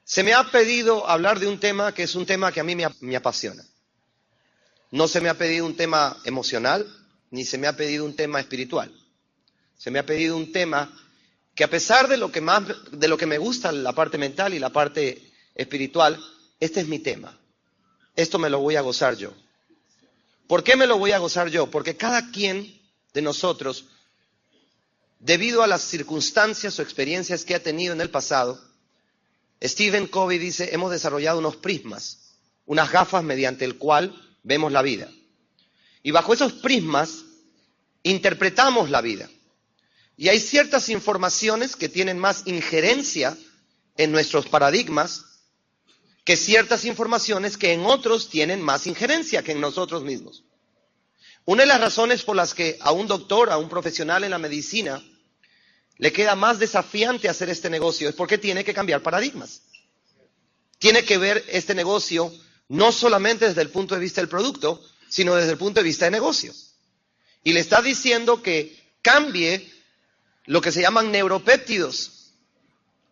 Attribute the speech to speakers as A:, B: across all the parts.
A: Se me ha pedido hablar de un tema que es un tema que a mí me apasiona. No se me ha pedido un tema emocional, ni se me ha pedido un tema espiritual. Se me ha pedido un tema que, a pesar de lo que me gusta, la parte mental y la parte espiritual, este es mi tema. Esto me lo voy a gozar yo. ¿Por qué me lo voy a gozar yo? Porque cada quien de nosotros, debido a las circunstancias o experiencias que ha tenido en el pasado, Stephen Covey dice, hemos desarrollado unos prismas, unas gafas mediante el cual vemos la vida. Y bajo esos prismas interpretamos la vida. Y hay ciertas informaciones que tienen más injerencia en nuestros paradigmas que ciertas informaciones que en otros tienen más injerencia que en nosotros mismos. Una de las razones por las que a un doctor, a un profesional en la medicina, le queda más desafiante hacer este negocio es porque tiene que cambiar paradigmas. Tiene que ver este negocio no solamente desde el punto de vista del producto, sino desde el punto de vista de negocio. Y le está diciendo que cambie lo que se llaman neuropéptidos,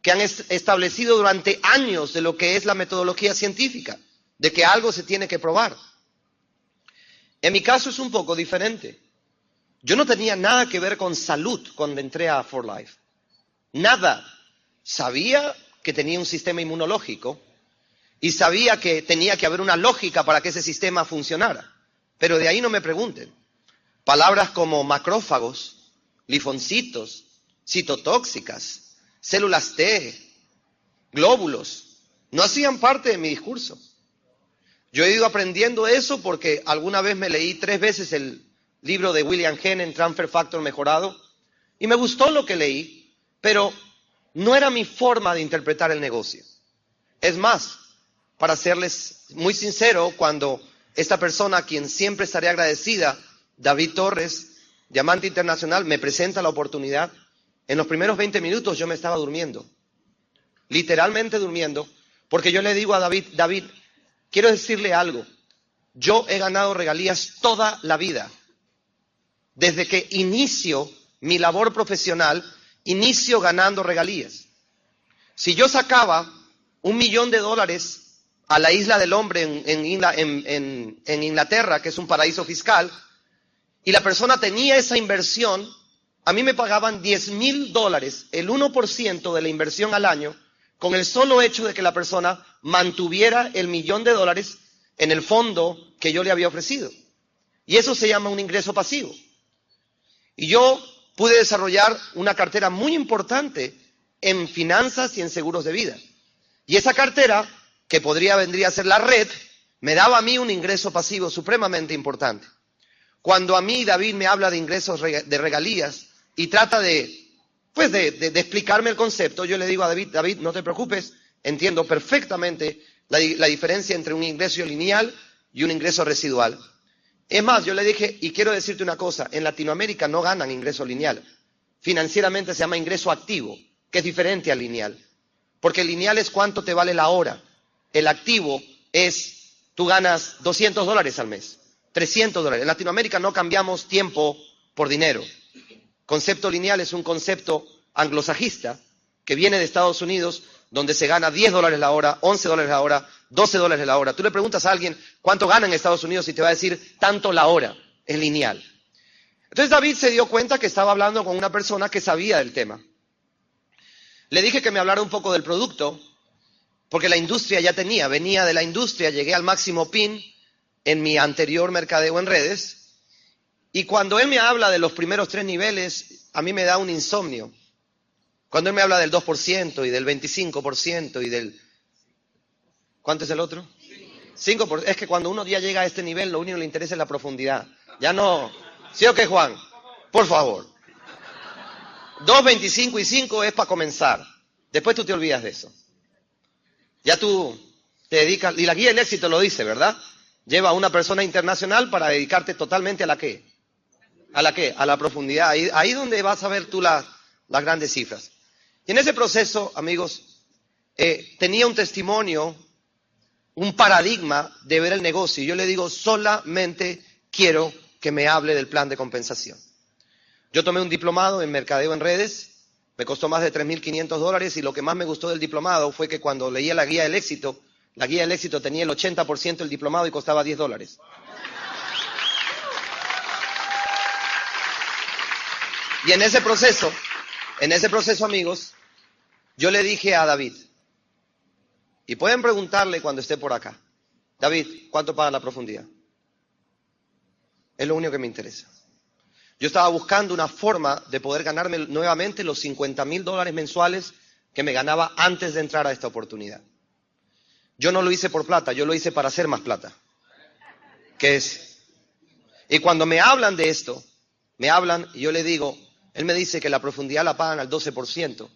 A: que han establecido durante años de lo que es la metodología científica, de que algo se tiene que probar. En mi caso es un poco diferente. Yo no tenía nada que ver con salud cuando entré a For Life. Nada. Sabía que tenía un sistema inmunológico y sabía que tenía que haber una lógica para que ese sistema funcionara. Pero de ahí no me pregunten. Palabras como macrófagos, linfocitos, citotóxicas, células T, glóbulos, no hacían parte de mi discurso. Yo he ido aprendiendo eso porque alguna vez me leí 3 veces el libro de William Henn, Transfer Factor Mejorado, y me gustó lo que leí, pero no era mi forma de interpretar el negocio. Es más, para serles muy sincero, cuando esta persona, a quien siempre estaré agradecida, David Torres, Diamante Internacional, me presenta la oportunidad, en los primeros 20 minutos yo me estaba durmiendo, literalmente durmiendo, porque yo le digo a David, quiero decirle algo, yo he ganado regalías toda la vida. Desde que inicio mi labor profesional, inicio ganando regalías. Si yo sacaba $1 millón a la isla del hombre en Inglaterra, que es un paraíso fiscal, y la persona tenía esa inversión, a mí me pagaban $10,000, el 1% de la inversión al año, con el solo hecho de que la persona mantuviera el $1 millón en el fondo que yo le había ofrecido. Y eso se llama un ingreso pasivo. Y yo pude desarrollar una cartera muy importante en finanzas y en seguros de vida. Y esa cartera, que vendría a ser la red, me daba a mí un ingreso pasivo supremamente importante. Cuando a mí David me habla de ingresos de regalías y trata de explicarme el concepto, yo le digo a David, no te preocupes, entiendo perfectamente la diferencia entre un ingreso lineal y un ingreso residual. Es más, yo le dije, y quiero decirte una cosa, en Latinoamérica no ganan ingreso lineal. Financieramente se llama ingreso activo, que es diferente al lineal. Porque el lineal es cuánto te vale la hora. El activo es, tú ganas $200 al mes, $300. En Latinoamérica no cambiamos tiempo por dinero. Concepto lineal es un concepto anglosajista que viene de Estados Unidos, donde se gana $10 la hora, $11 la hora, $12 la hora. Tú le preguntas a alguien cuánto gana en Estados Unidos y te va a decir tanto la hora, es lineal. Entonces David se dio cuenta que estaba hablando con una persona que sabía del tema. Le dije que me hablara un poco del producto, porque la industria ya venía de la industria, llegué al máximo PIN en mi anterior mercadeo en redes, y cuando él me habla de los primeros 3 niveles, a mí me da un insomnio. Cuando él me habla del 2% y del 25% y del... ¿Cuánto es el otro? 5%. Es que cuando uno ya llega a este nivel, lo único que le interesa es la profundidad. Ya no... ¿Sí o qué, Juan? Por favor. 2, 25 y 5 es para comenzar. Después tú te olvidas de eso. Ya tú te dedicas... Y la guía del éxito lo dice, ¿verdad? Lleva a una persona internacional para dedicarte totalmente a la qué. ¿A la qué? A la profundidad. Ahí donde vas a ver tú las grandes cifras. Y en ese proceso, amigos, tenía un testimonio, un paradigma de ver el negocio. Y yo le digo, solamente quiero que me hable del plan de compensación. Yo tomé un diplomado en mercadeo en redes Me costó más de $3.500 y lo que más me gustó del diplomado fue que cuando leía la guía del éxito tenía el 80% del diplomado y costaba $10. Y en ese proceso, amigos, yo le dije a David, y pueden preguntarle cuando esté por acá, David, ¿cuánto paga la profundidad? Es lo único que me interesa. Yo estaba buscando una forma de poder ganarme nuevamente los $50,000 mensuales que me ganaba antes de entrar a esta oportunidad. Yo no lo hice por plata, yo lo hice para hacer más plata. ¿Qué es? Y cuando me hablan de esto, me hablan y yo le digo, él me dice que la profundidad la pagan al 12%.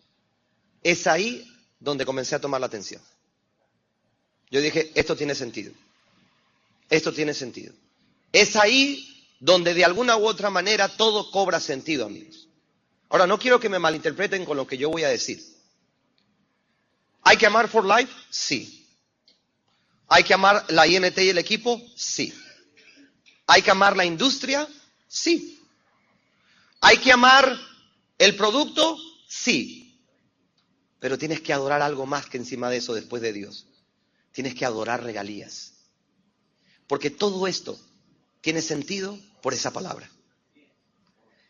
A: Es ahí donde comencé a tomar la atención. Yo dije, esto tiene sentido. Esto tiene sentido. Es ahí donde de alguna u otra manera todo cobra sentido, amigos. Ahora, no quiero que me malinterpreten con lo que yo voy a decir. ¿Hay que amar For Life? Sí. ¿Hay que amar la INT y el equipo? Sí. ¿Hay que amar la industria? Sí. ¿Hay que amar el producto? Sí. Pero tienes que adorar algo más que encima de eso después de Dios. Tienes que adorar regalías. Porque todo esto tiene sentido por esa palabra.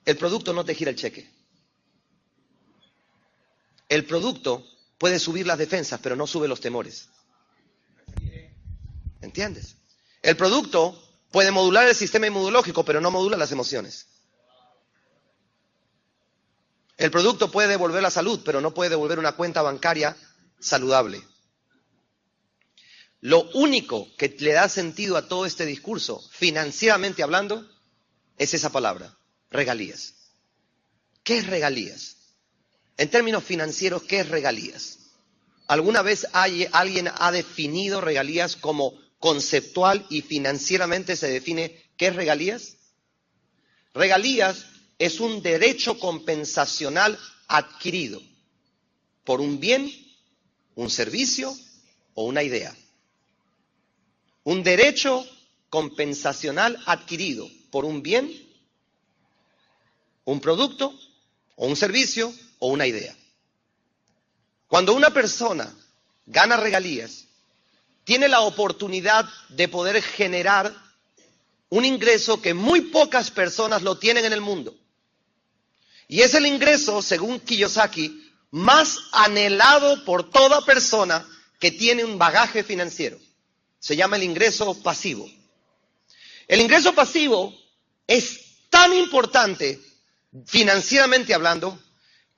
A: El producto no te gira el cheque. El producto puede subir las defensas, pero no sube los temores. ¿Entiendes? El producto puede modular el sistema inmunológico, pero no modula las emociones. El producto puede devolver la salud, pero no puede devolver una cuenta bancaria saludable. Lo único que le da sentido a todo este discurso, financieramente hablando, es esa palabra, regalías. ¿Qué es regalías? En términos financieros, ¿qué es regalías? ¿Alguna vez alguien ha definido regalías como conceptual y financieramente se define qué es regalías? Regalías es un derecho compensacional adquirido por un bien, un servicio o una idea. Un derecho compensacional adquirido por un bien, un producto o un servicio o una idea. Cuando una persona gana regalías, tiene la oportunidad de poder generar un ingreso que muy pocas personas lo tienen en el mundo. Y es el ingreso, según Kiyosaki, más anhelado por toda persona que tiene un bagaje financiero. Se llama el ingreso pasivo. El ingreso pasivo es tan importante, financieramente hablando,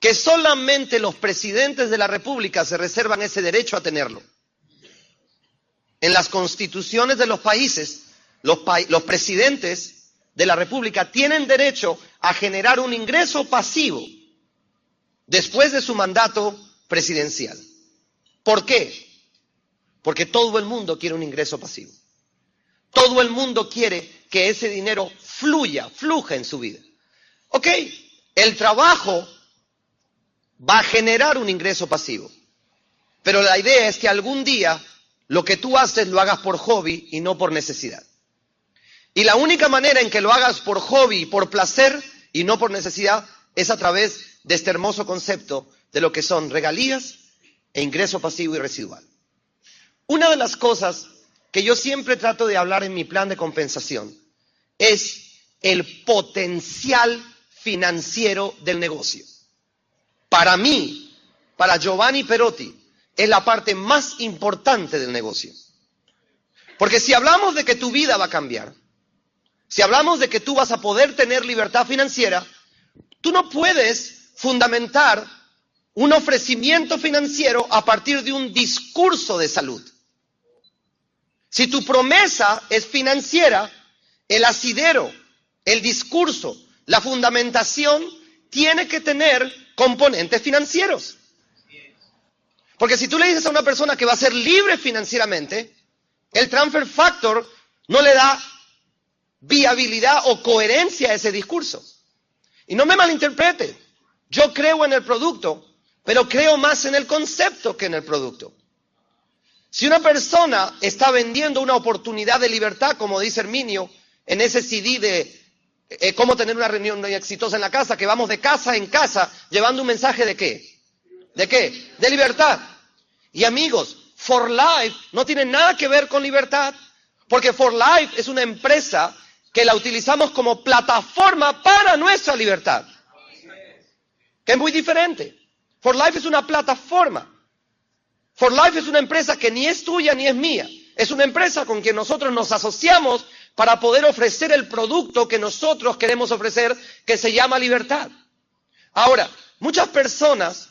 A: que solamente los presidentes de la República se reservan ese derecho a tenerlo. En las constituciones de los países, los presidentes de la República tienen derecho a generar un ingreso pasivo después de su mandato presidencial. ¿Por qué? Porque todo el mundo quiere un ingreso pasivo. Todo el mundo quiere que ese dinero fluya en su vida. Ok, el trabajo va a generar un ingreso pasivo. Pero la idea es que algún día lo que tú haces lo hagas por hobby y no por necesidad. Y la única manera en que lo hagas por hobby, por placer y no por necesidad es a través de este hermoso concepto de lo que son regalías e ingreso pasivo y residual. Una de las cosas que yo siempre trato de hablar en mi plan de compensación es el potencial financiero del negocio. Para mí, para Giovanni Perotti, es la parte más importante del negocio. Porque si hablamos de que tu vida va a cambiar, si hablamos de que tú vas a poder tener libertad financiera, tú no puedes fundamentar un ofrecimiento financiero a partir de un discurso de salud. Si tu promesa es financiera, el asidero, el discurso, la fundamentación tiene que tener componentes financieros. Porque si tú le dices a una persona que va a ser libre financieramente, el transfer factor no le da viabilidad o coherencia a ese discurso. Y no me malinterprete, yo creo en el producto, pero creo más en el concepto que en el producto. Si una persona está vendiendo una oportunidad de libertad, como dice Herminio en ese CD de cómo tener una reunión exitosa en la casa, que vamos de casa en casa llevando un mensaje ¿de qué? ¿De qué? De libertad. Y amigos, For Life no tiene nada que ver con libertad, porque For Life es una empresa que la utilizamos como plataforma para nuestra libertad, que es muy diferente. For Life es una plataforma. For Life es una empresa que ni es tuya ni es mía. Es una empresa con quien nosotros nos asociamos para poder ofrecer el producto que nosotros queremos ofrecer, que se llama libertad. Ahora, muchas personas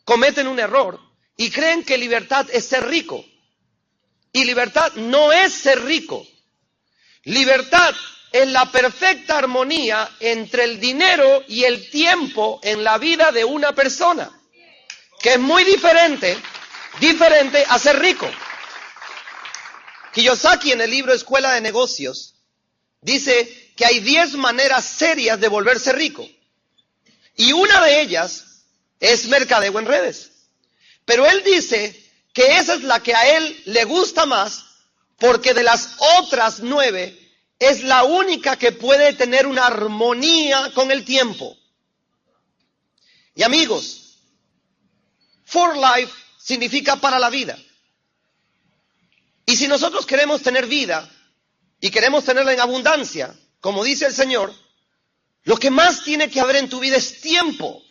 A: cometen un error y creen que libertad es ser rico. Y libertad no es ser rico. Libertad es la perfecta armonía entre el dinero y el tiempo en la vida de una persona, que es muy diferente a ser rico. Kiyosaki, en el libro Escuela de Negocios, dice que hay 10 maneras serias de volverse rico. Y una de ellas es mercadeo en redes. Pero él dice que esa es la que a él le gusta más, porque de las otras 9 es la única que puede tener una armonía con el tiempo. Y amigos, For Life significa para la vida. Y si nosotros queremos tener vida y queremos tenerla en abundancia, como dice el Señor, lo que más tiene que haber en tu vida es tiempo.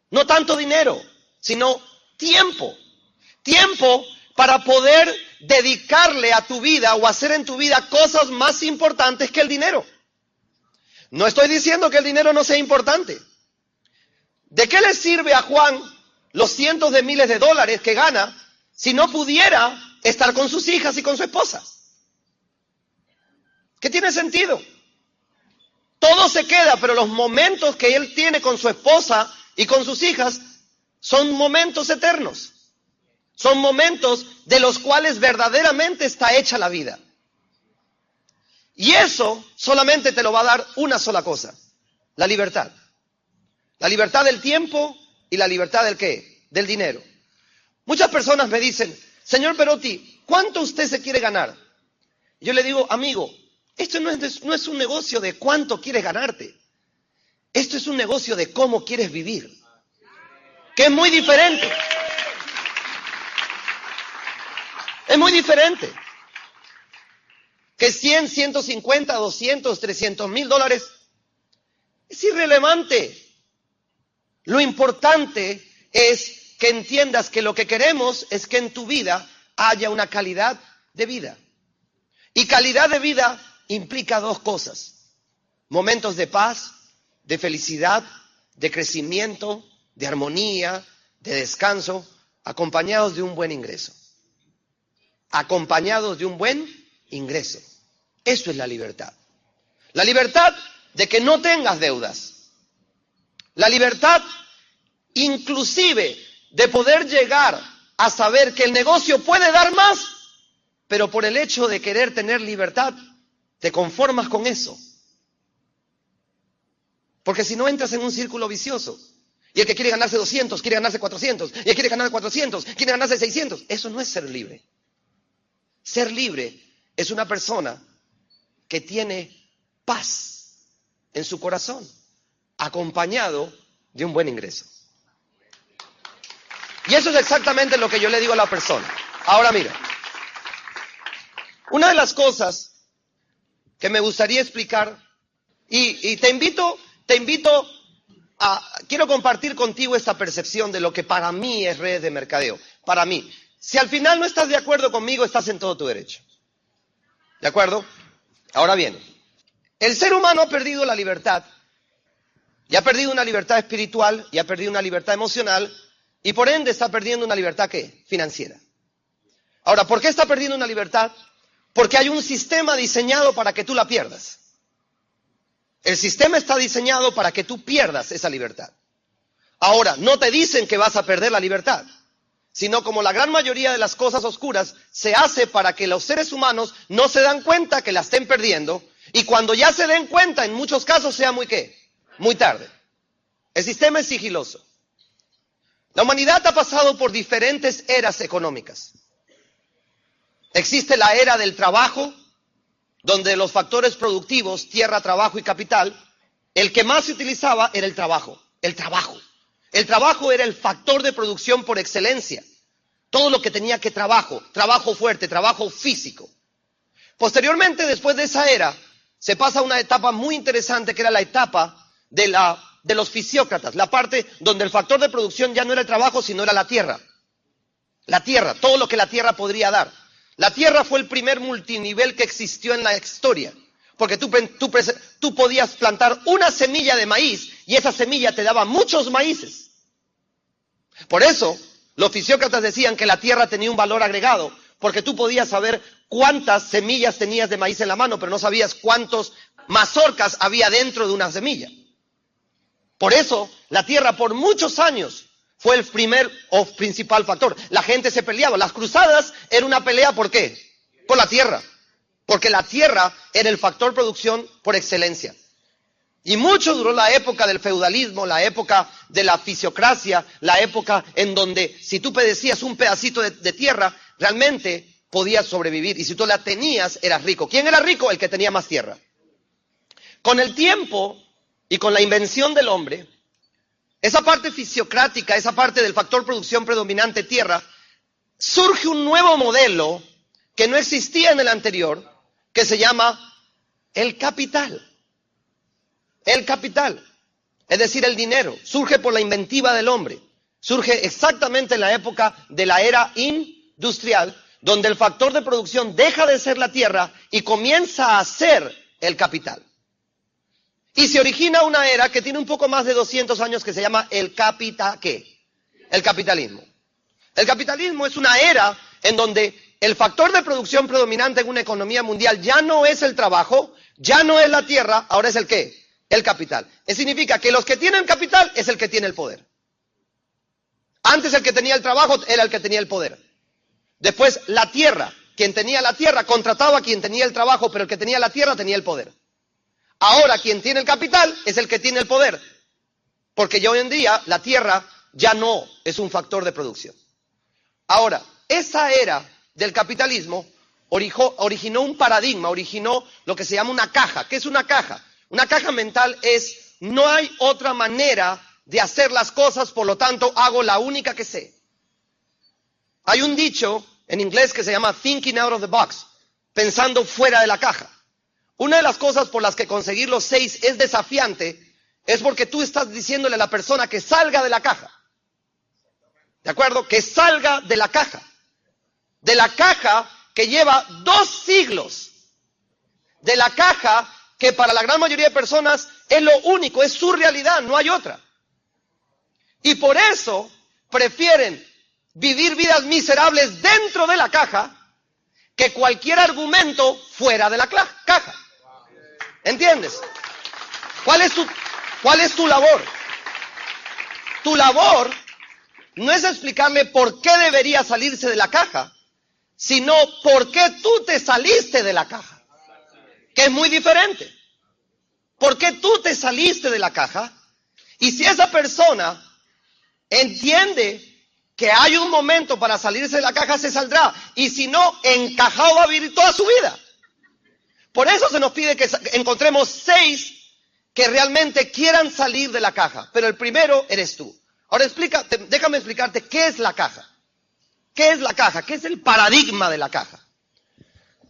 A: No tanto dinero, sino tiempo. Tiempo para poder dedicarle a tu vida o hacer en tu vida cosas más importantes que el dinero. No estoy diciendo que el dinero no sea importante. ¿De qué le sirve a Juan los cientos de miles de dólares que gana si no pudiera estar con sus hijas y con su esposa? ¿Qué tiene sentido? Todo se queda, pero los momentos que él tiene con su esposa y con sus hijas son momentos eternos. Son momentos de los cuales verdaderamente está hecha la vida. Y eso solamente te lo va a dar una sola cosa: la libertad. La libertad del tiempo y la libertad ¿del qué? Del dinero. Muchas personas me dicen: señor Perotti, ¿cuánto usted se quiere ganar? Yo le digo: amigo, esto no es un negocio de cuánto quieres ganarte. Esto es un negocio de cómo quieres vivir, que es muy diferente. Es muy diferente. Que 100, 150, 200, 300 mil dólares es irrelevante. Lo importante es que entiendas que lo que queremos es que en tu vida haya una calidad de vida. Y calidad de vida implica 2 cosas: momentos de paz, de felicidad, de crecimiento, de armonía, de descanso, acompañados de un buen ingreso. Acompañados de un buen ingreso. Eso es la libertad. La libertad de que no tengas deudas. La libertad inclusive de poder llegar a saber que el negocio puede dar más, pero por el hecho de querer tener libertad, te conformas con eso. Porque si no, entras en un círculo vicioso. Y el que quiere ganarse 200, quiere ganarse 400. Y el que quiere ganar 400, quiere ganarse 600. Eso no es ser libre. Ser libre es una persona que tiene paz en su corazón, acompañado de un buen ingreso. Y eso es exactamente lo que yo le digo a la persona. Ahora mira, una de las cosas que me gustaría explicar, y te invito a, quiero compartir contigo esta percepción de lo que para mí es redes de mercadeo. Para mí. Si al final no estás de acuerdo conmigo, estás en todo tu derecho. ¿De acuerdo? Ahora bien, el ser humano ha perdido la libertad. Y ha perdido una libertad espiritual, y ha perdido una libertad emocional, y por ende está perdiendo una libertad, ¿qué? Financiera. Ahora, ¿por qué está perdiendo una libertad? Porque hay un sistema diseñado para que tú la pierdas. El sistema está diseñado para que tú pierdas esa libertad. Ahora, no te dicen que vas a perder la libertad, sino como la gran mayoría de las cosas oscuras se hace para que los seres humanos no se dan cuenta que la estén perdiendo, y cuando ya se den cuenta, en muchos casos sea muy ¿qué? Muy tarde. El sistema es sigiloso. La humanidad ha pasado por diferentes eras económicas. Existe la era del trabajo, donde los factores productivos, tierra, trabajo y capital, el que más se utilizaba era el trabajo. El trabajo. El trabajo era el factor de producción por excelencia. Todo lo que tenía que trabajo fuerte, trabajo físico. Posteriormente, después de esa era, se pasa a una etapa muy interesante que era la etapa de los fisiócratas, la parte donde el factor de producción ya no era el trabajo, sino era la tierra. La tierra, todo lo que la tierra podría dar. La tierra fue el primer multinivel que existió en la historia, porque tú podías plantar una semilla de maíz y esa semilla te daba muchos maíces. Por eso, los fisiócratas decían que la tierra tenía un valor agregado, porque tú podías saber cuántas semillas tenías de maíz en la mano, pero no sabías cuántos mazorcas había dentro de una semilla. Por eso, la tierra por muchos años fue el primer o principal factor. La gente se peleaba. Las cruzadas era una pelea, ¿por qué? Por la tierra. Porque la tierra era el factor producción por excelencia. Y mucho duró la época del feudalismo, la época de la fisiocracia, la época en donde si tú padecías un pedacito de tierra, realmente podías sobrevivir. Y si tú la tenías, eras rico. ¿Quién era rico? El que tenía más tierra. Con el tiempo y con la invención del hombre, esa parte fisiocrática, esa parte del factor producción predominante tierra, surge un nuevo modelo que no existía en el anterior, que se llama el capital. El capital, es decir, el dinero, surge por la inventiva del hombre. Surge exactamente en la época de la era industrial, donde el factor de producción deja de ser la tierra y comienza a ser el capital. Y se origina una era que tiene un poco más de 200 años que se llama el capitalismo. El capitalismo es una era en donde el factor de producción predominante en una economía mundial ya no es el trabajo, ya no es la tierra, ahora es el ¿qué? El capital. Eso significa que los que tienen capital es el que tiene el poder. Antes el que tenía el trabajo era el que tenía el poder. Después la tierra, quien tenía la tierra contrataba a quien tenía el trabajo, pero el que tenía la tierra tenía el poder. Ahora quien tiene el capital es el que tiene el poder, porque ya hoy en día la tierra ya no es un factor de producción. Ahora, esa era del capitalismo originó un paradigma, originó lo que se llama una caja. ¿Qué es una caja? Una caja mental es, no hay otra manera de hacer las cosas, por lo tanto hago la única que sé. Hay un dicho en inglés que se llama thinking out of the box, pensando fuera de la caja. Una de las cosas por las que conseguir los 6 es desafiante es porque tú estás diciéndole a la persona que salga de la caja. ¿De acuerdo? Que salga de la caja. De la caja que lleva 2 siglos. De la caja que para la gran mayoría de personas es lo único, es su realidad, no hay otra. Y por eso prefieren vivir vidas miserables dentro de la caja que cualquier argumento fuera de la caja. ¿Entiendes? ¿Cuál es tu labor? Tu labor no es explicarle por qué debería salirse de la caja, sino por qué tú te saliste de la caja, que es muy diferente. ¿Por qué tú te saliste de la caja? Y si esa persona entiende que hay un momento para salirse de la caja, se saldrá. Y si no, encajado va a vivir toda su vida. Por eso se nos pide que encontremos 6 que realmente quieran salir de la caja. Pero el primero eres tú. Ahora déjame explicarte qué es la caja. ¿Qué es la caja? ¿Qué es el paradigma de la caja?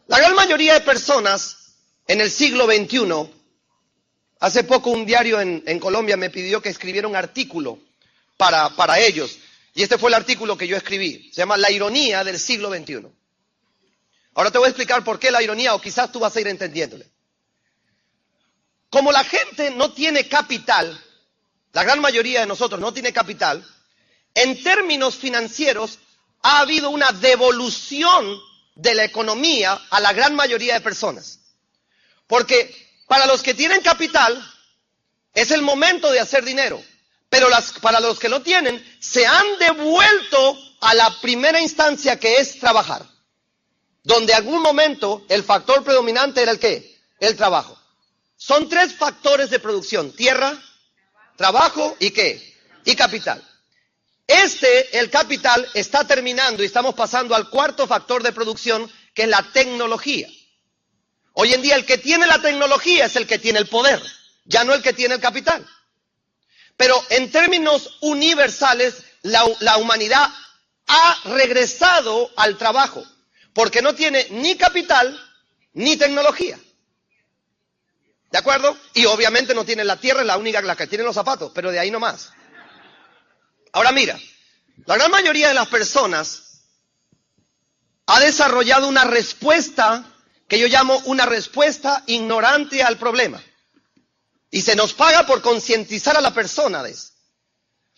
A: La gran mayoría de personas en el siglo XXI, hace poco un diario en Colombia me pidió que escribiera un artículo para ellos. Y este fue el artículo que yo escribí. Se llama La ironía del siglo XXI. Ahora te voy a explicar por qué la ironía, o quizás tú vas a ir entendiéndole. Como la gente no tiene capital, la gran mayoría de nosotros no tiene capital, en términos financieros ha habido una devolución de la economía a la gran mayoría de personas. Porque para los que tienen capital es el momento de hacer dinero. Pero para los que no tienen, se han devuelto a la primera instancia, que es trabajar. Donde en algún momento el factor predominante era el ¿qué? El trabajo. Son 3 factores de producción: tierra, trabajo y ¿qué? Y capital. El capital está terminando y estamos pasando al 4º factor de producción, que es la tecnología. Hoy en día el que tiene la tecnología es el que tiene el poder, ya no el que tiene el capital. Pero en términos universales, la humanidad ha regresado al trabajo, porque no tiene ni capital ni tecnología. ¿De acuerdo? Y obviamente no tiene la tierra, es la única la que tiene los zapatos, pero de ahí no más. Ahora mira, la gran mayoría de las personas ha desarrollado una respuesta que yo llamo una respuesta ignorante al problema. Y se nos paga por concientizar a la persona de eso.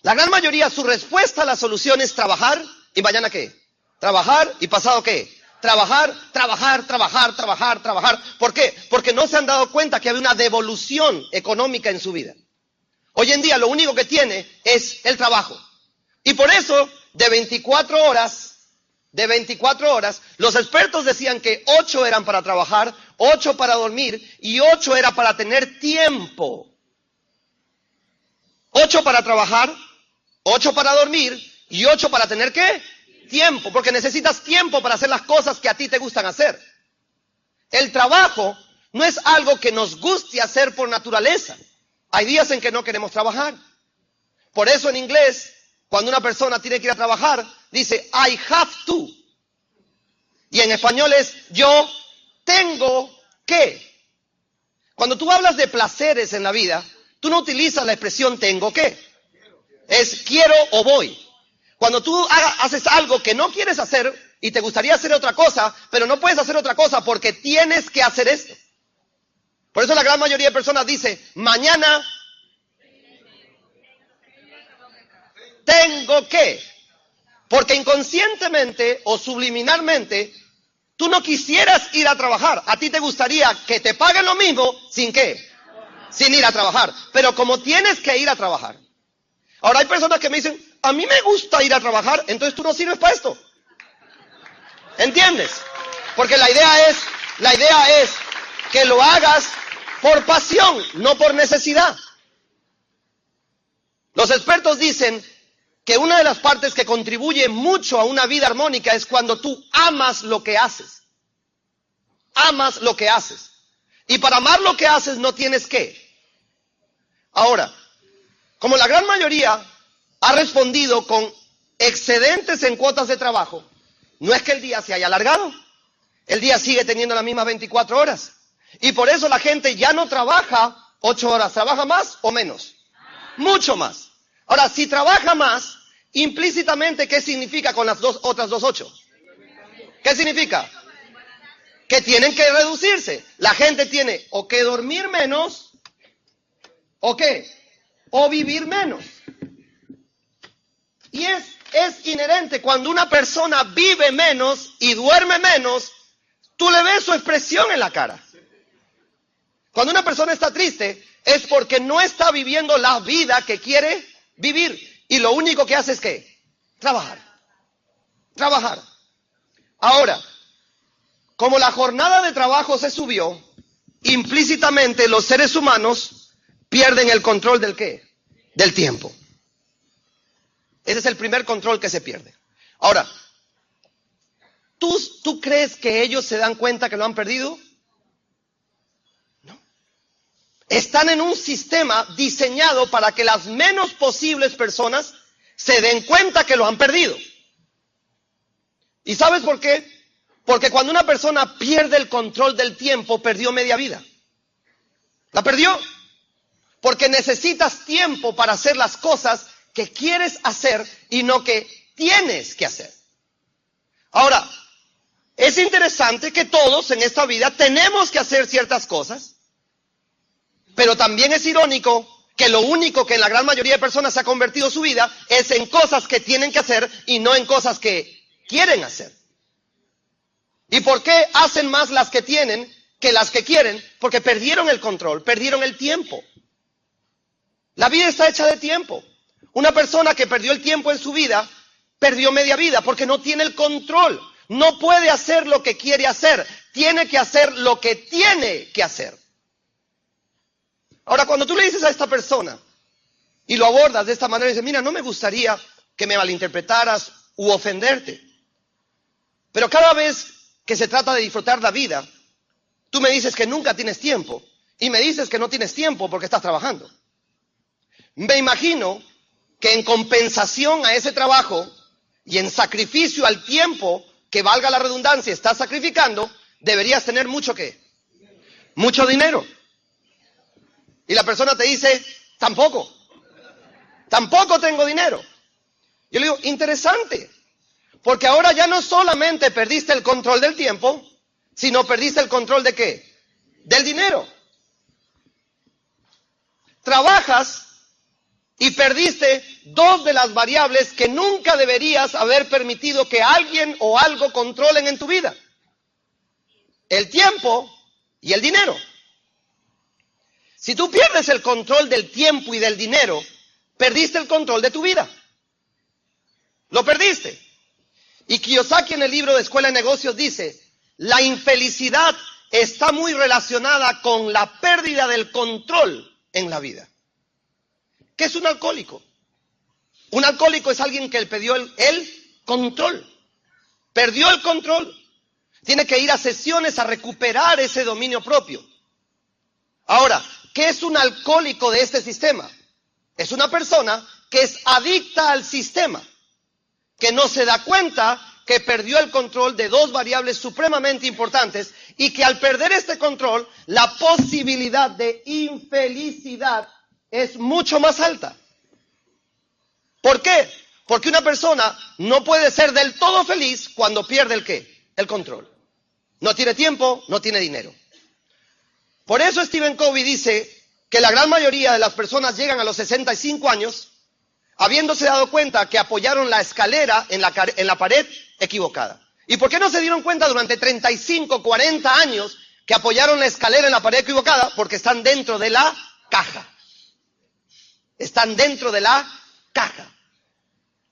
A: La gran mayoría, su respuesta a la solución es trabajar y mañana ¿qué? Trabajar y pasado ¿qué? Trabajar. ¿Por qué? Porque no se han dado cuenta que hay una devolución económica en su vida. Hoy en día lo único que tiene es el trabajo. Y por eso, de 24 horas, los expertos decían que 8 eran para trabajar, 8 para dormir y 8 era para tener tiempo. 8 para trabajar, 8 para dormir y 8 para tener ¿qué? Tiempo, porque necesitas tiempo para hacer las cosas que a ti te gustan hacer. El trabajo no es algo que nos guste hacer por naturaleza. Hay días en que no queremos trabajar. Por eso en inglés, cuando una persona tiene que ir a trabajar, dice I have to. Y en español es yo tengo que. Cuando tú hablas de placeres en la vida, tú no utilizas la expresión tengo que. Es quiero o voy. Cuando tú haces algo que no quieres hacer y te gustaría hacer otra cosa, pero no puedes hacer otra cosa porque tienes que hacer esto. Por eso la gran mayoría de personas dice, mañana tengo que. Porque inconscientemente o subliminalmente, tú no quisieras ir a trabajar. A ti te gustaría que te paguen lo mismo sin ¿qué? Sin ir a trabajar. Pero como tienes que ir a trabajar. Ahora hay personas que me dicen, a mí me gusta ir a trabajar, entonces tú no sirves para esto. ¿Entiendes? Porque la idea es que lo hagas por pasión, no por necesidad. Los expertos dicen que una de las partes que contribuye mucho a una vida armónica es cuando tú amas lo que haces. Amas lo que haces. Y para amar lo que haces no tienes que. Ahora, como la gran mayoría ha respondido con excedentes en cuotas de trabajo, no es que el día se haya alargado. El día sigue teniendo las mismas 24 horas. Y por eso la gente ya no trabaja 8 horas. ¿Trabaja más o menos? Mucho más. Ahora, si trabaja más, implícitamente, ¿qué significa con las otras 2 8? ¿Qué significa? Que tienen que reducirse. La gente tiene o que dormir menos, o qué, o vivir menos. Y es inherente, cuando una persona vive menos y duerme menos, tú le ves su expresión en la cara. Cuando una persona está triste, es porque no está viviendo la vida que quiere vivir. Y lo único que hace es ¿qué? Trabajar. Trabajar. Ahora, como la jornada de trabajo se subió, implícitamente los seres humanos pierden el control del ¿qué? Del tiempo. Ese es el primer control que se pierde. Ahora, ¿tú crees que ellos se dan cuenta que lo han perdido? No. Están en un sistema diseñado para que las menos posibles personas se den cuenta que lo han perdido. ¿Y sabes por qué? Porque cuando una persona pierde el control del tiempo, perdió media vida. La perdió. Porque necesitas tiempo para hacer las cosas que quieres hacer y no que tienes que hacer. Ahora, es interesante que todos en esta vida tenemos que hacer ciertas cosas, pero también es irónico que lo único que en la gran mayoría de personas se ha convertido su vida es en cosas que tienen que hacer y no en cosas que quieren hacer. ¿Y por qué hacen más las que tienen que las que quieren? Porque perdieron el control, perdieron el tiempo. La vida está hecha de tiempo. Una persona que perdió el tiempo en su vida, perdió media vida porque no tiene el control. No puede hacer lo que quiere hacer. Tiene que hacer lo que tiene que hacer. Ahora, cuando tú le dices a esta persona y lo abordas de esta manera y dices, mira, no me gustaría que me malinterpretaras u ofenderte. Pero cada vez que se trata de disfrutar la vida, Tú me dices que nunca tienes tiempo y me dices que no tienes tiempo porque estás trabajando. Me imagino que en compensación a ese trabajo y en sacrificio al tiempo que, valga la redundancia, estás sacrificando, deberías tener mucho ¿qué? Mucho dinero. Y la persona te dice, tampoco tengo dinero. Yo le digo, interesante, porque ahora ya no solamente perdiste el control del tiempo, sino perdiste el control ¿de qué? Del dinero. Trabajas y perdiste dos de las variables que nunca deberías haber permitido que alguien o algo controlen en tu vida: el tiempo y el dinero. Si tú pierdes el control del tiempo y del dinero, perdiste el control de tu vida. Lo perdiste. Y Kiyosaki, en el libro de Escuela de Negocios, dice: la infelicidad está muy relacionada con la pérdida del control en la vida. ¿Qué es un alcohólico? Un alcohólico es alguien que perdió el control. Perdió el control. Tiene que ir a sesiones a recuperar ese dominio propio. Ahora, ¿qué es un alcohólico de este sistema? Es una persona que es adicta al sistema, que no se da cuenta que perdió el control de dos variables supremamente importantes y que al perder este control, la posibilidad de infelicidad es mucho más alta. ¿Por qué? Porque una persona no puede ser del todo feliz cuando pierde el ¿qué? El control. No tiene tiempo, no tiene dinero. Por eso Stephen Covey dice que la gran mayoría de las personas llegan a los 65 años habiéndose dado cuenta que apoyaron la escalera en la pared equivocada. ¿Y por qué no se dieron cuenta durante 35, 40 años que apoyaron la escalera en la pared equivocada? Porque están dentro de la caja. Están dentro de la caja.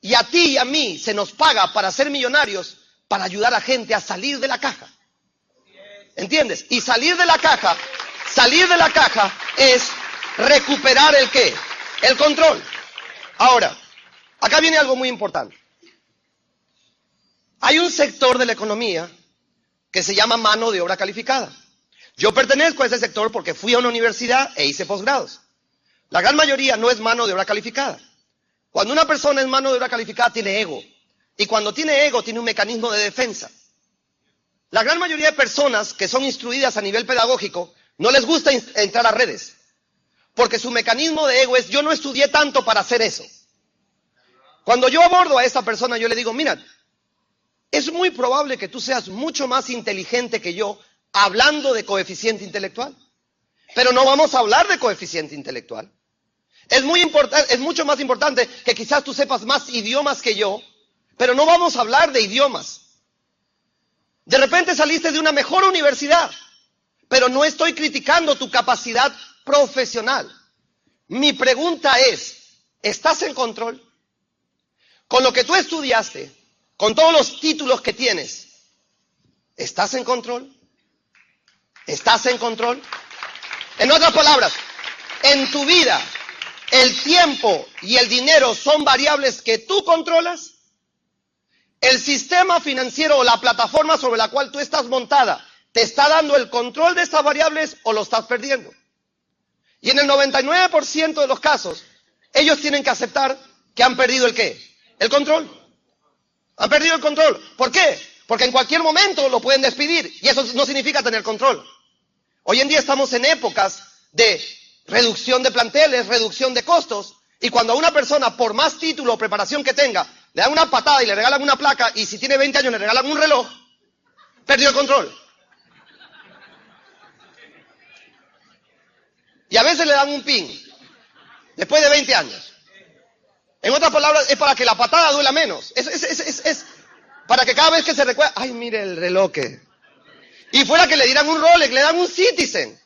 A: Y a ti y a mí se nos paga para ser millonarios, para ayudar a gente a salir de la caja. ¿Entiendes? Y salir de la caja es recuperar el ¿qué? El control. Ahora, acá viene algo muy importante. Hay un sector de la economía que se llama mano de obra calificada. Yo pertenezco a ese sector porque fui a una universidad e hice posgrados. La gran mayoría no es mano de obra calificada. Cuando una persona es mano de obra calificada, tiene ego. Y cuando tiene ego, tiene un mecanismo de defensa. La gran mayoría de personas que son instruidas a nivel pedagógico no les gusta entrar a redes. Porque su mecanismo de ego es: yo no estudié tanto para hacer eso. Cuando yo abordo a esta persona, yo le digo: mira, es muy probable que tú seas mucho más inteligente que yo hablando de coeficiente intelectual. Pero no vamos a hablar de coeficiente intelectual. Es mucho más importante que quizás tú sepas más idiomas que yo, pero no vamos a hablar de idiomas. De repente saliste de una mejor universidad, pero no estoy criticando tu capacidad profesional. Mi pregunta es: ¿estás en control? Con lo que tú estudiaste, con todos los títulos que tienes, ¿estás en control? ¿Estás en control? En otras palabras, en tu vida, ¿el tiempo y el dinero son variables que tú controlas? ¿El sistema financiero o la plataforma sobre la cual tú estás montada te está dando el control de estas variables o lo estás perdiendo? Y en el 99% de los casos, ellos tienen que aceptar que han perdido el ¿qué? El control. Han perdido el control. ¿Por qué? Porque en cualquier momento lo pueden despedir y eso no significa tener control. Hoy en día estamos en épocas de reducción de planteles, reducción de costos, y cuando a una persona, por más título o preparación que tenga, le dan una patada y le regalan una placa, y si tiene 20 años le regalan un reloj, perdió el control. Y a veces le dan un pin, después de 20 años. En otras palabras, es para que la patada duela menos. Es para que cada vez que se recuerda, ay, mire el reloj que... Y fuera que le dieran un Rolex, le dan un Citizen.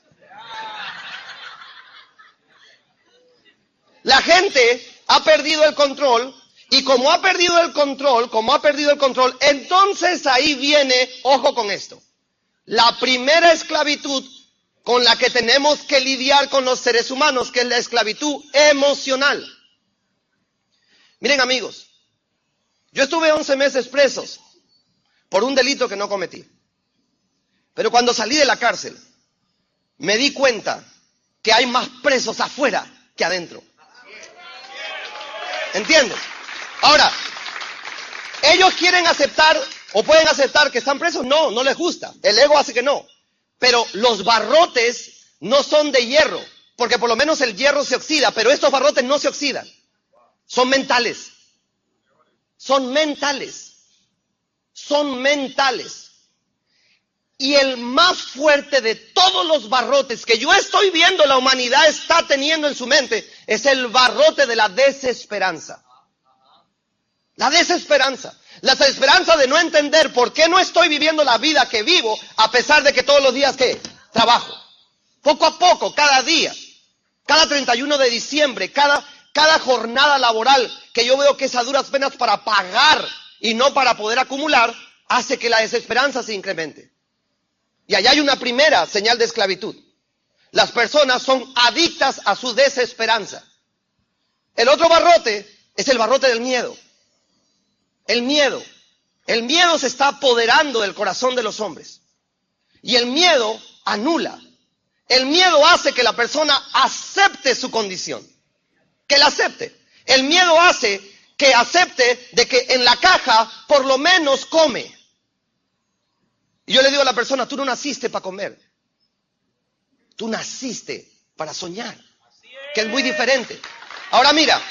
A: La gente ha perdido el control, y como ha perdido el control, entonces ahí viene, ojo con esto, la primera esclavitud con la que tenemos que lidiar con los seres humanos, que es la esclavitud emocional. Miren, amigos, yo estuve 11 meses presos por un delito que no cometí. Pero cuando salí de la cárcel, me di cuenta que hay más presos afuera que adentro. ¿Entiendes? Ahora, ellos quieren aceptar o pueden aceptar que están presos. No, no les gusta. El ego hace que no. Pero los barrotes no son de hierro, porque por lo menos el hierro se oxida, pero estos barrotes no se oxidan. Son mentales. Son mentales. Son mentales. Y el más fuerte de todos los barrotes que yo estoy viendo la humanidad está teniendo en su mente es el barrote de la desesperanza. La desesperanza. La desesperanza de no entender por qué no estoy viviendo la vida que vivo a pesar de que todos los días, ¿qué? Trabajo. Poco a poco, cada día. Cada 31 de diciembre, cada jornada laboral que yo veo que es a duras penas para pagar y no para poder acumular, hace que la desesperanza se incremente. Y allá hay una primera señal de esclavitud. Las personas son adictas a su desesperanza. El otro barrote es el barrote del miedo. El miedo. El miedo se está apoderando del corazón de los hombres. Y el miedo anula. El miedo hace que la persona acepte su condición. Que la acepte. El miedo hace que acepte de que en la caja por lo menos come. Y yo le digo a la persona, tú no naciste para comer. Tú naciste para soñar. Que es muy diferente. Ahora mira,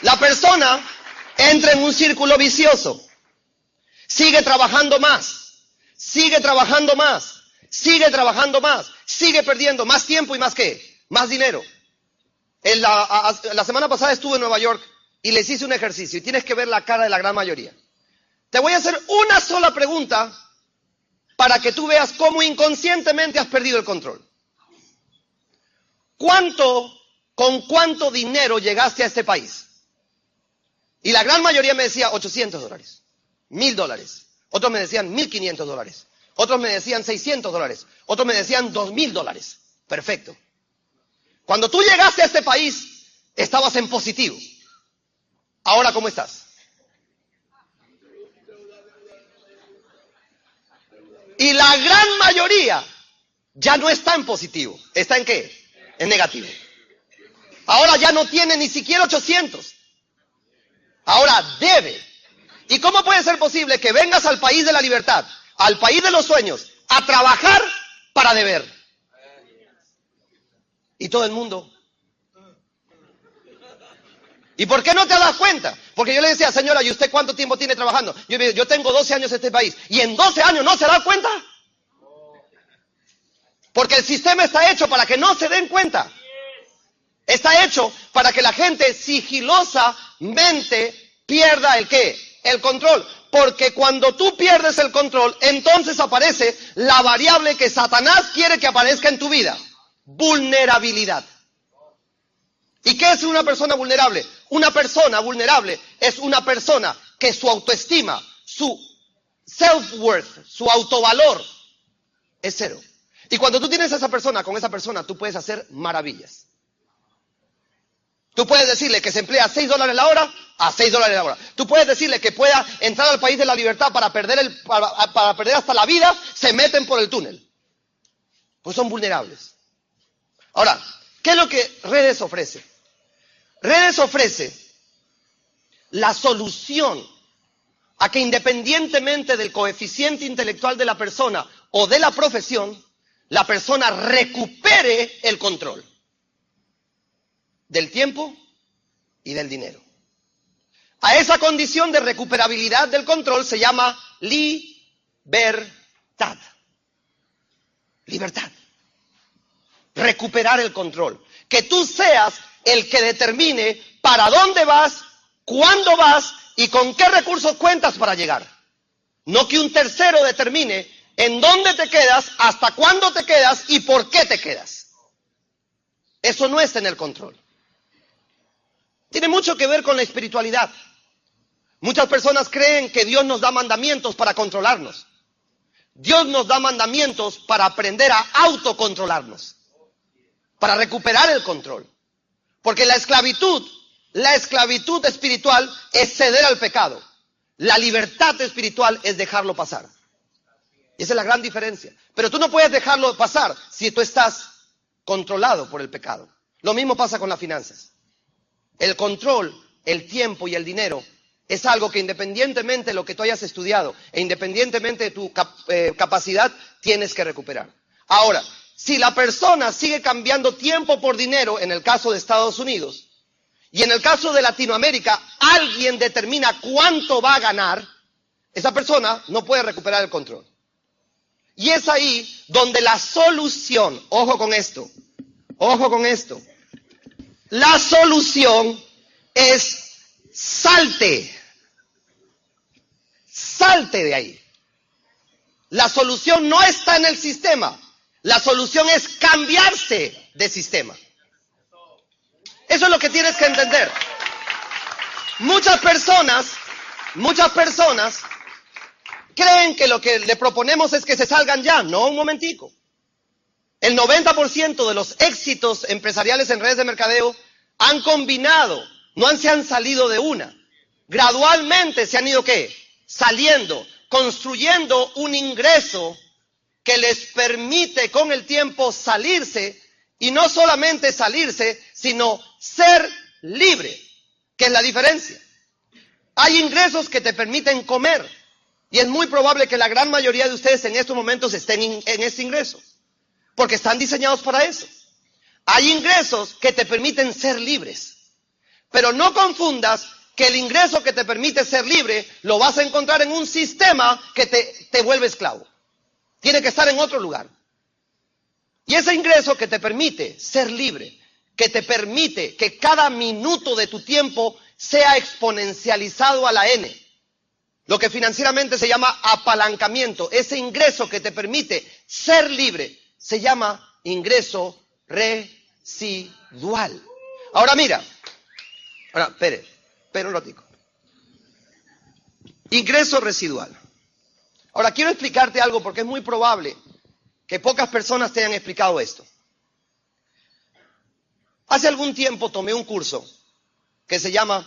A: la persona entra en un círculo vicioso. Sigue trabajando más. Sigue trabajando más. Sigue trabajando más. Sigue perdiendo más tiempo y más ¿qué? Más dinero. La semana pasada estuve en Nueva York y les hice un ejercicio. Y tienes que ver la cara de la gran mayoría. Te voy a hacer una sola pregunta para que tú veas cómo inconscientemente has perdido el control. ¿Con cuánto dinero llegaste a este país? Y la gran mayoría me decía $800, $1,000. Otros me decían $1,500. Otros me decían $600. Otros me decían $2,000. Perfecto. Cuando tú llegaste a este país, estabas en positivo. Ahora, ¿cómo estás? Y la gran mayoría ya no está en positivo. ¿Está en qué? En negativo. Ahora ya no tiene ni siquiera 800. Ahora debe. ¿Y cómo puede ser posible que vengas al país de la libertad, al país de los sueños, a trabajar para deber? Y todo el mundo. ¿Y por qué no te das cuenta? Porque yo le decía, señora, ¿y usted cuánto tiempo tiene trabajando? Yo tengo 12 años en este país. ¿Y en 12 años no se da cuenta? Porque el sistema está hecho para que no se den cuenta. Está hecho para que la gente sigilosamente pierda ¿el qué? El control. Porque cuando tú pierdes el control, entonces aparece la variable que Satanás quiere que aparezca en tu vida. Vulnerabilidad. ¿Y qué es una persona vulnerable? Una persona vulnerable es una persona que su autoestima, su self-worth, su autovalor es cero. Y cuando tú tienes a esa persona, con esa persona tú puedes hacer maravillas. Tú puedes decirle que se emplea $6 la hora a $6 la hora. Tú puedes decirle que pueda entrar al país de la libertad para perder hasta la vida, se meten por el túnel. Pues son vulnerables. Ahora, ¿qué es lo que Redes ofrece? Redes ofrece la solución a que independientemente del coeficiente intelectual de la persona o de la profesión, la persona recupere el control del tiempo y del dinero. A esa condición de recuperabilidad del control se llama libertad. Libertad. Recuperar el control. Que tú seas el que determine para dónde vas, cuándo vas y con qué recursos cuentas para llegar. No que un tercero determine en dónde te quedas, hasta cuándo te quedas y por qué te quedas. Eso no es tener control. Tiene mucho que ver con la espiritualidad. Muchas personas creen que Dios nos da mandamientos para controlarnos. Dios nos da mandamientos para aprender a autocontrolarnos, para recuperar el control. Porque la esclavitud espiritual es ceder al pecado. La libertad espiritual es dejarlo pasar. Y esa es la gran diferencia. Pero tú no puedes dejarlo pasar si tú estás controlado por el pecado. Lo mismo pasa con las finanzas. El control, el tiempo y el dinero es algo que independientemente de lo que tú hayas estudiado e independientemente de tu capacidad, tienes que recuperar. Ahora, si la persona sigue cambiando tiempo por dinero, en el caso de Estados Unidos, y en el caso de Latinoamérica, alguien determina cuánto va a ganar, esa persona no puede recuperar el control. Y es ahí donde la solución, ojo con esto, la solución es salte de ahí. La solución no está en el sistema, la solución es cambiarse de sistema. Eso es lo que tienes que entender. Muchas personas creen que lo que le proponemos es que se salgan ya. No, un momentico. El 90% de los éxitos empresariales en redes de mercadeo han combinado, no se han salido de una. Gradualmente se han ido, ¿qué? Saliendo, construyendo un ingreso que les permite con el tiempo salirse, y no solamente salirse, sino ser libre, que es la diferencia. Hay ingresos que te permiten comer, y es muy probable que la gran mayoría de ustedes en estos momentos estén en este ingreso, porque están diseñados para eso. Hay ingresos que te permiten ser libres, pero no confundas que el ingreso que te permite ser libre lo vas a encontrar en un sistema que te vuelve esclavo. Tiene que estar en otro lugar. Y ese ingreso que te permite ser libre, que te permite que cada minuto de tu tiempo sea exponencializado a la N, lo que financieramente se llama apalancamiento, ese ingreso que te permite ser libre, se llama ingreso residual. Ahora mira, espera un ratico. Ingreso residual. Ahora quiero explicarte algo porque es muy probable que pocas personas te hayan explicado esto. Hace algún tiempo tomé un curso que se llama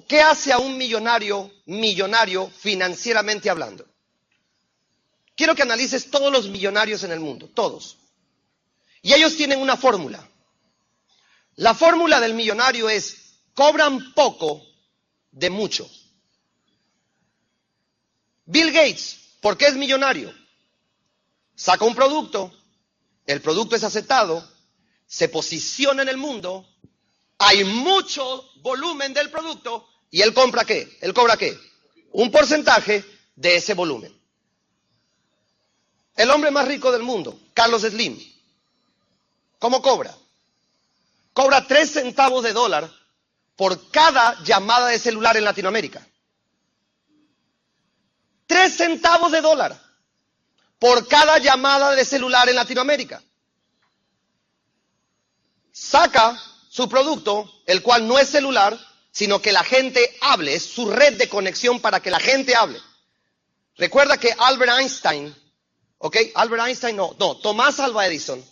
A: ¿qué hace a un millonario financieramente hablando? Quiero que analices todos los millonarios en el mundo, todos. Y ellos tienen una fórmula. La fórmula del millonario es: cobran poco de mucho. Bill Gates, ¿por qué es millonario? Saca un producto, el producto es aceptado, se posiciona en el mundo, hay mucho volumen del producto y él compra ¿qué? Él cobra ¿qué? Un porcentaje de ese volumen. El hombre más rico del mundo, Carlos Slim, ¿cómo cobra? Cobra 3 centavos de dólar por cada llamada de celular en Latinoamérica. 3 centavos de dólar por cada llamada de celular en Latinoamérica. Saca su producto, el cual no es celular, sino que la gente hable, es su red de conexión para que la gente hable. Recuerda que Tomás Alva Edison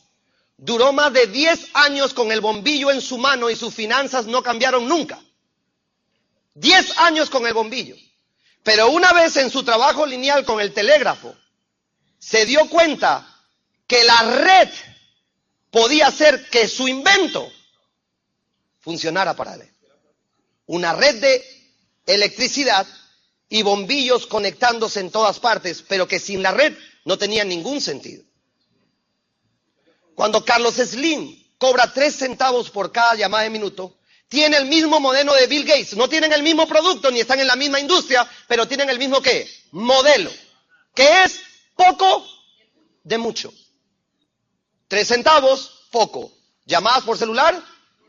A: duró más de 10 años con el bombillo en su mano y sus finanzas no cambiaron nunca. 10 años con el bombillo. Pero una vez en su trabajo lineal con el telégrafo, se dio cuenta que la red podía hacer que su invento funcionara para él. Una red de electricidad y bombillos conectándose en todas partes, pero que sin la red no tenía ningún sentido. Cuando Carlos Slim cobra 3 centavos por cada llamada de minuto, tiene el mismo modelo de Bill Gates. No tienen el mismo producto ni están en la misma industria, pero tienen el mismo ¿qué? Modelo, que es poco de mucho. 3 centavos, poco. Llamadas por celular,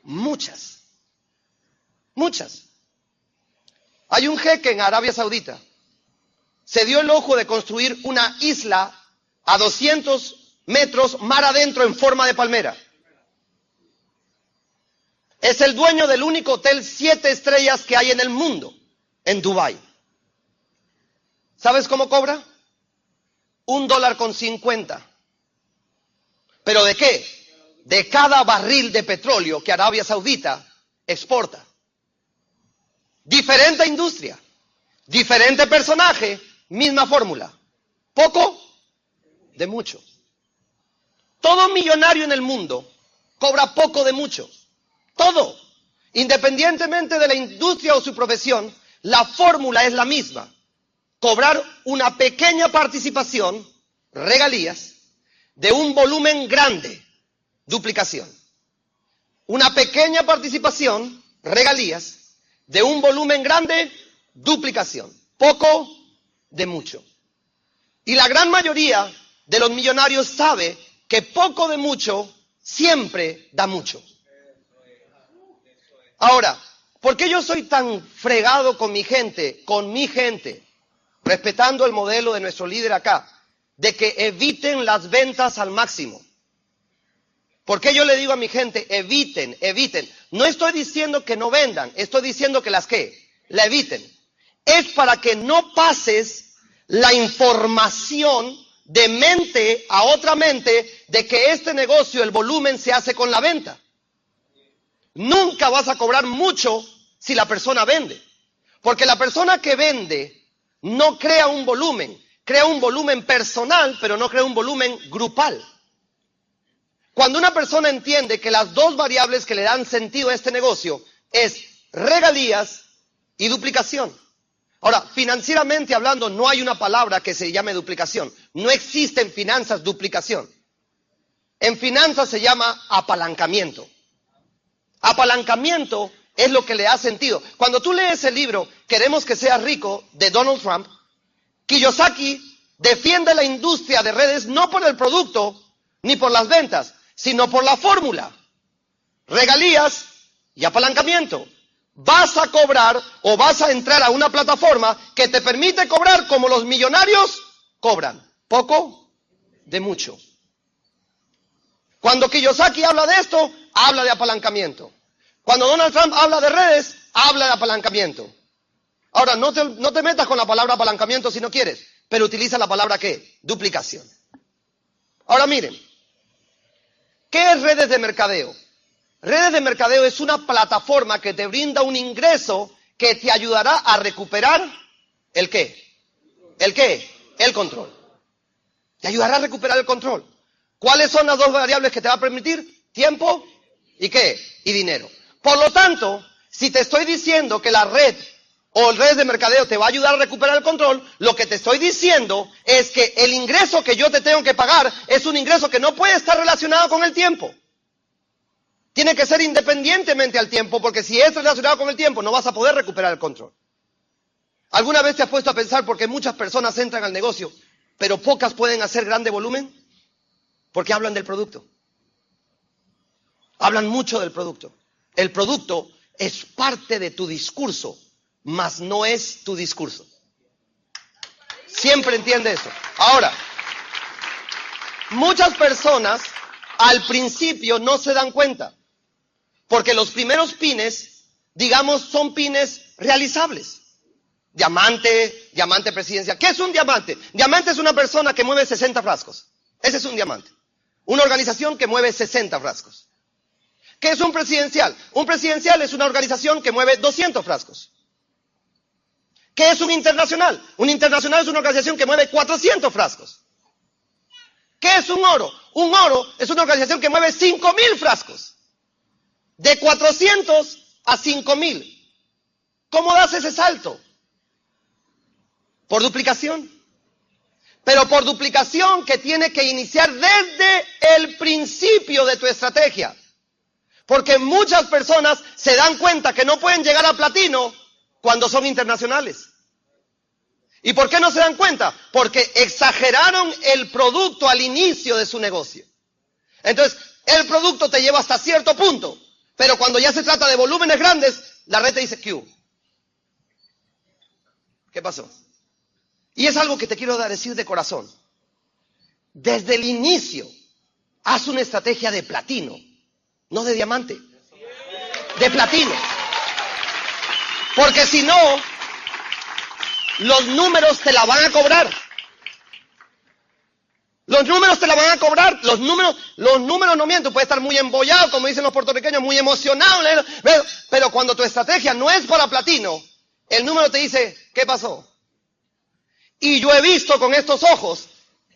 A: muchas. Muchas. Hay un jeque en Arabia Saudita. Se dio el ojo de construir una isla a 200 metros mar adentro en forma de palmera. Es el dueño del único hotel 7 estrellas que hay en el mundo, en Dubái. ¿Sabes cómo cobra? $1.50. ¿Pero de qué? De cada barril de petróleo que Arabia Saudita exporta. Diferente industria, diferente personaje, Misma fórmula. Poco de mucho. Todo millonario en el mundo cobra poco de mucho. Todo. Independientemente de la industria o su profesión, la fórmula es la misma. Cobrar una pequeña participación, regalías, de un volumen grande, duplicación. Una pequeña participación, regalías, de un volumen grande, duplicación. Poco de mucho. Y la gran mayoría de los millonarios sabe que poco de mucho siempre da mucho. Ahora, ¿por qué yo soy tan fregado con mi gente, respetando el modelo de nuestro líder acá, de que eviten las ventas al máximo? ¿Por qué yo le digo a mi gente, eviten? No estoy diciendo que no vendan, estoy diciendo que la eviten. Es para que no pases la información de mente a otra mente de que este negocio, el volumen se hace con la venta. Nunca vas a cobrar mucho si la persona vende. Porque la persona que vende no crea un volumen personal, pero no crea un volumen grupal. Cuando una persona entiende que las dos variables que le dan sentido a este negocio es regalías y duplicación. Ahora, financieramente hablando, no hay una palabra que se llame duplicación. No existe en finanzas duplicación. En finanzas se llama apalancamiento. Apalancamiento es lo que le da sentido. Cuando tú lees el libro Queremos que seas rico de Donald Trump, Kiyosaki defiende la industria de redes no por el producto ni por las ventas, sino por la fórmula. Regalías y apalancamiento. Vas a cobrar o vas a entrar a una plataforma que te permite cobrar como los millonarios cobran. Poco de mucho. Cuando Kiyosaki habla de esto, habla de apalancamiento. Cuando Donald Trump habla de redes, habla de apalancamiento. Ahora, no te metas con la palabra apalancamiento si no quieres, pero utiliza la palabra ¿qué? Duplicación. Ahora miren, ¿qué es redes de mercadeo? Redes de mercadeo es una plataforma que te brinda un ingreso que te ayudará a recuperar ¿el qué? ¿El qué? El control. Te ayudará a recuperar el control. ¿Cuáles son las dos variables que te va a permitir? Tiempo y ¿qué? Y dinero. Por lo tanto, si te estoy diciendo que la red o el red de mercadeo te va a ayudar a recuperar el control, lo que te estoy diciendo es que el ingreso que yo te tengo que pagar es un ingreso que no puede estar relacionado con el tiempo. Tiene que ser independientemente al tiempo, porque si es relacionado con el tiempo no vas a poder recuperar el control. ¿Alguna vez te has puesto a pensar por qué muchas personas entran al negocio, pero pocas pueden hacer grande volumen? Porque hablan del producto. Hablan mucho del producto. El producto es parte de tu discurso, mas no es tu discurso. Siempre entiende eso. Ahora, muchas personas al principio no se dan cuenta, porque los primeros pines, digamos, son pines realizables. Diamante presidencial. ¿Qué es un diamante? Diamante es una persona que mueve 60 frascos. Ese es un diamante. Una organización que mueve 60 frascos. ¿Qué es un presidencial? Un presidencial es una organización que mueve 200 frascos. ¿Qué es un internacional? Un internacional es una organización que mueve 400 frascos. ¿Qué es un oro? Un oro es una organización que mueve 5.000 frascos. De 400 a 5.000. ¿Cómo das ese salto? Por duplicación. Pero por duplicación que tiene que iniciar desde el principio de tu estrategia. Porque muchas personas se dan cuenta que no pueden llegar a platino cuando son internacionales. ¿Y por qué no se dan cuenta? Porque exageraron el producto al inicio de su negocio. Entonces, el producto te lleva hasta cierto punto, pero cuando ya se trata de volúmenes grandes, la red te dice, ¿qué hubo? ¿Qué pasó? Y es algo que te quiero decir de corazón. Desde el inicio, haz una estrategia de platino, no de diamante, de platino. Porque si no, los números te la van a cobrar. Los números te la van a cobrar. Los números no mienten. Puedes estar muy embollado, como dicen los puertorriqueños, muy emocionado. Pero cuando tu estrategia no es para platino, el número te dice, ¿qué pasó? Y yo he visto con estos ojos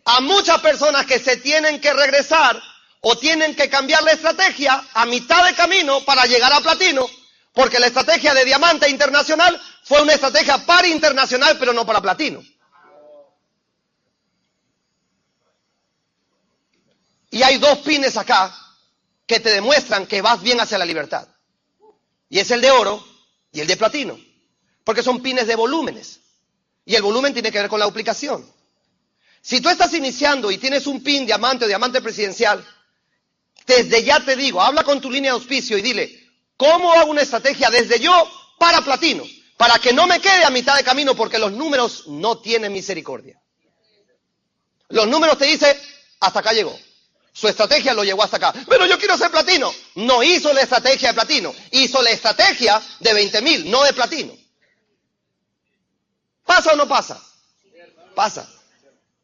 A: a muchas personas que se tienen que regresar o tienen que cambiar la estrategia a mitad de camino para llegar a platino, porque la estrategia de diamante internacional fue una estrategia para internacional, pero no para platino. Y hay dos pines acá que te demuestran que vas bien hacia la libertad. Y es el de oro y el de platino. Porque son pines de volúmenes. Y el volumen tiene que ver con la duplicación. Si tú estás iniciando y tienes un pin diamante o diamante presidencial, desde ya te digo, habla con tu línea de auspicio y dile, ¿cómo hago una estrategia desde yo para platino? Para que no me quede a mitad de camino, porque los números no tienen misericordia. Los números te dicen, hasta acá llegó. Su estrategia lo llevó hasta acá. Pero yo quiero ser platino. No hizo la estrategia de platino. Hizo la estrategia de 20,000, no de platino. ¿Pasa o no pasa? Pasa.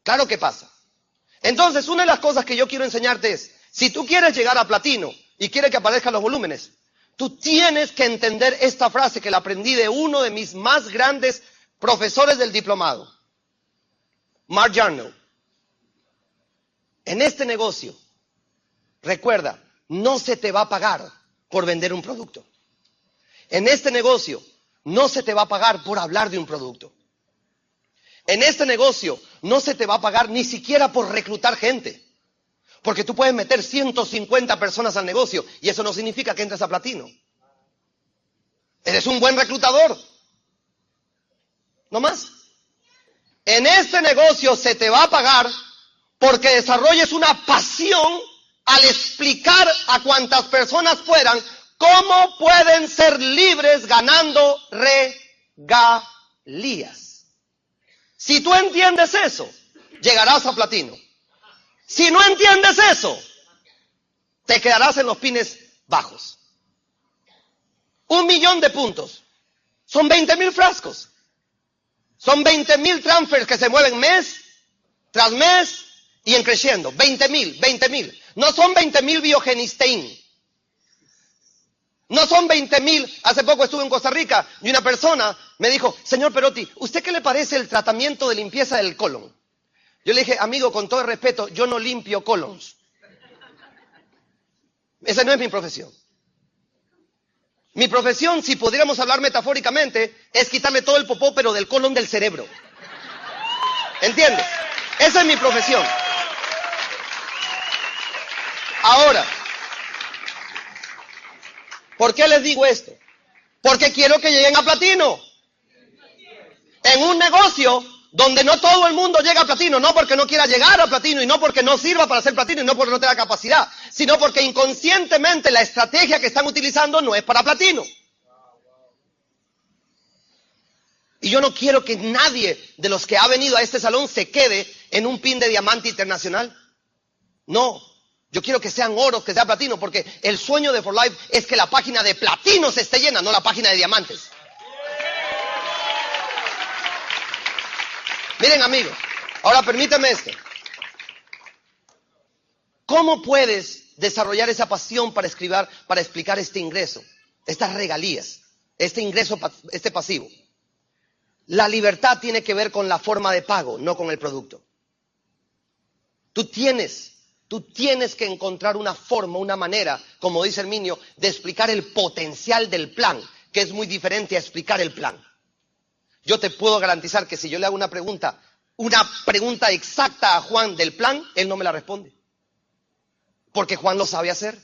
A: Claro que pasa. Entonces, una de las cosas que yo quiero enseñarte es, si tú quieres llegar a platino y quieres que aparezcan los volúmenes, tú tienes que entender esta frase que la aprendí de uno de mis más grandes profesores del diplomado, Mark Yarnow. En este negocio, recuerda, no se te va a pagar por vender un producto. En este negocio, no se te va a pagar por hablar de un producto. En este negocio, no se te va a pagar ni siquiera por reclutar gente. Porque tú puedes meter 150 personas al negocio y eso no significa que entres a platino. Eres un buen reclutador. No más. En este negocio se te va a pagar porque desarrolles una pasión al explicar a cuantas personas fueran cómo pueden ser libres ganando regalías. Si tú entiendes eso, llegarás a platino. Si no entiendes eso, te quedarás en los pines bajos. 1,000,000 de puntos. Son 20,000 frascos. Son 20,000 transfers que se mueven mes tras mes y en creciendo. 20,000. No son 20,000 Biogenistein. No son 20,000. Hace poco estuve en Costa Rica y una persona me dijo, señor Perotti, ¿usted qué le parece el tratamiento de limpieza del colon? Yo le dije, amigo, con todo el respeto, yo no limpio colons. Esa no es mi profesión. Mi profesión, si pudiéramos hablar metafóricamente, es quitarle todo el popó, pero del colon del cerebro. ¿Entiendes? Esa es mi profesión. Ahora, ¿por qué les digo esto? Porque quiero que lleguen a platino. En un negocio donde no todo el mundo llega a platino, no porque no quiera llegar a platino y no porque no sirva para ser platino y no porque no tenga capacidad, sino porque inconscientemente la estrategia que están utilizando no es para platino. Y yo no quiero que nadie de los que ha venido a este salón se quede en un pin de diamante internacional. No, yo quiero que sean oros, que sea platino, porque el sueño de For Life es que la página de platinos esté llena, no la página de diamantes. Miren, amigos, ahora permítame esto. ¿Cómo puedes desarrollar esa pasión para explicar este ingreso, estas regalías, este ingreso, este pasivo? La libertad tiene que ver con la forma de pago, no con el producto. Tú tienes que encontrar una forma, una manera, como dice Herminio, de explicar el potencial del plan, que es muy diferente a explicar el plan. Yo te puedo garantizar que si yo le hago una pregunta exacta a Juan del plan, él no me la responde. Porque Juan lo sabe hacer.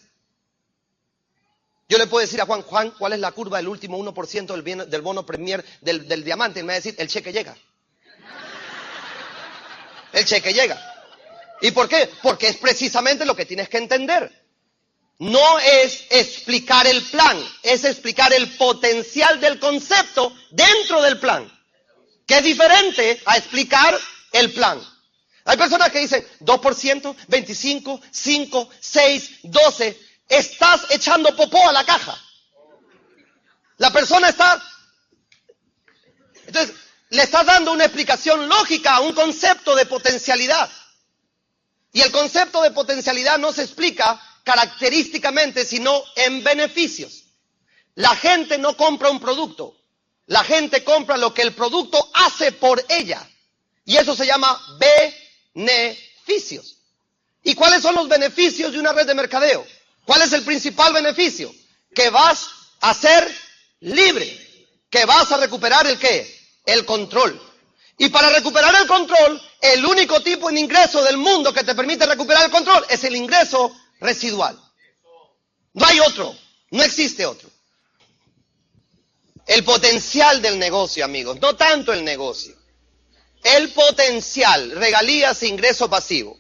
A: Yo le puedo decir a Juan, ¿cuál es la curva del último 1% del bono premier del diamante? Él me va a decir, el cheque llega. El cheque llega. ¿Y por qué? Porque es precisamente lo que tienes que entender. No es explicar el plan, es explicar el potencial del concepto dentro del plan, que es diferente a explicar el plan. Hay personas que dicen 2%, 25, 5, 6, 12, estás echando popó a la caja. La persona está... Entonces, le estás dando una explicación lógica a un concepto de potencialidad. Y el concepto de potencialidad no se explica característicamente, sino en beneficios. La gente no compra un producto, la gente compra lo que el producto hace por ella. Y eso se llama beneficios. ¿Y cuáles son los beneficios de una red de mercadeo? ¿Cuál es el principal beneficio? Que vas a ser libre, que vas a recuperar ¿el qué? El control. Y para recuperar el control, el único tipo de ingreso del mundo que te permite recuperar el control es el ingreso residual. No hay otro, no existe otro. El potencial del negocio, amigos, no tanto el negocio. El potencial, regalías e ingreso pasivo.